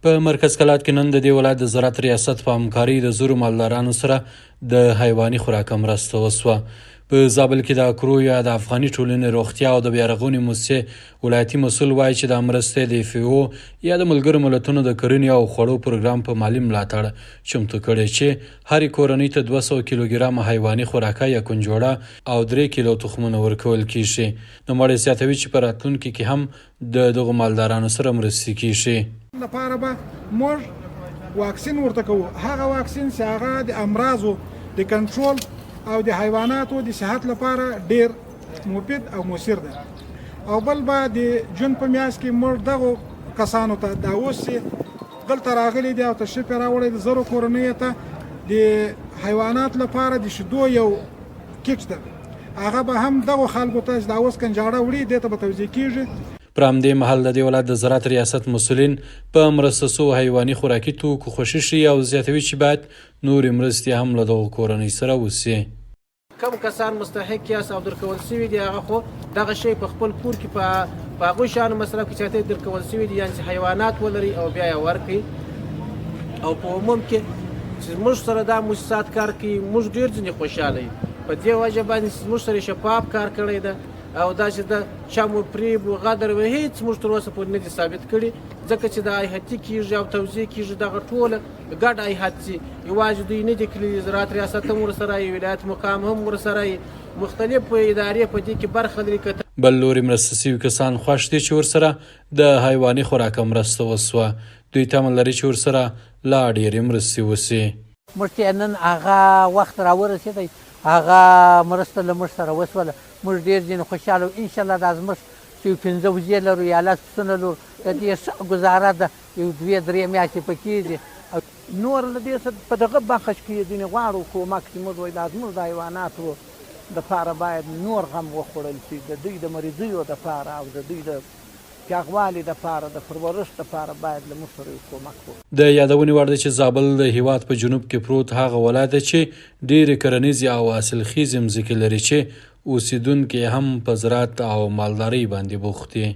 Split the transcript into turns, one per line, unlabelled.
په مرکز کلات کې نن د دې ولایت د زراعت ریاست په همکارۍ د زرو مالدارانو سره د حیواني خوراک مرسته وسوه. په زابل کې د اکرو یا د افغاني ټولنې روغتیا او د بیارغونې موسسې ولایتي مسؤل وایي چې د مرستې د FAO یا د ملګرو ملتونو د کرنې او خوړو پروګرام په مالي ملاتړ چمتو کړی چې هرې کورنۍ ته 200 کیلوګرام حیواني خوراکه یا کنجوړه او 3 کیلو تخمونه ورکول کیږي. نوموړی زیاتوي چې په راتلونکي کې هم د دغو مالدارانو سره مرستې کیږي.
لپاره به موږ واکسین ورته کوو، هغه واکسین چې هغه د امراضو د کنټرول او د حیواناتو د صحت لپاره ډیر مفید او مؤثر ده. او بل به د جون په میاشت کې موږ دغه کسانو ته دا اوس دلته راغلي دي او تشریف راوړی د زرو کورنیو ته د حیوانات لپاره د شیدو یو کیټ ده، هغه به هم دغه خلکو ته دا اوس کنجاړه وړي دې ته به توزیع کیږي.
پر همدې مهال د دې ولایت د زراعت ریاست مسؤلین په مرسته سوو حیواني خوراکي توکو خوښي شي او زیاتوي چې باید نورې مرستې هم له دغو کورنۍ سره وسي.
کم کسان مستحق یاست او درکول سوي دي هغه خو دغه شی په خپل کور کې په هغوی شیانو مصرف کړي چې درکول سوي دي، یعنې چې حیوانات ولري او بیا یې ورکړي. او په عموم کې چې موږ سره دا مؤسسات کار کوي موږ ډېر ځینې خوشحاله یو په دې وجه باندې موږ سره شفاف کار کړی ده او دا چې د چم و فریب و غدر و هیڅ موږ تر اوسه پورې نه دي ثابت کړي، ځکه چې د ایهاتي کېږي او توزیع کېږي دغه ټوله ګډ ایهات چې یوازې دوی نه دي کړي، زراعت ریاست هم ورسره یي، ولایت مقام هم ورسره یي، مختلف ادارې په دې کې برخه لري.
بل لوري مرسته شوي کسان خوښ دي چې ورسره د حیواني خوراکه مرسته وسوه. دوی تمه لري چې ورسره لا ډېرې مرستې وسي.
موږ چې نن هغه وخت راورسېدی هغه مرسته له موږ سره وسوله، موږ ډېر ځینې خوشحاله و. انشاءالله دا زموږ چې 15 وزې لرو یا 10 پسونه لرو د دې ښه ګزاره ده، یو 2-3 میاشتې پکې دي. نور له دې سره په دغه بخش کې ځینې غواړو کومک چې موږ وایي دا زموږ د حیواناتو دپاره باید نور هم وخوړل شي، د دوی د مریضیو دپاره او د دوی د پیاغوالي دپاره د پرورش دپاره باید له موږ سره کومک وکړي.
د یادونې وړ ده چې زابل د هیواد په جنوب کې پروت هغه ولایت ده چې ډېرې کرنیزې او حاصلخیزې مځکې لري چې اوسیدونکي هم په زراعت او مالدارۍ باندې بوخت دي.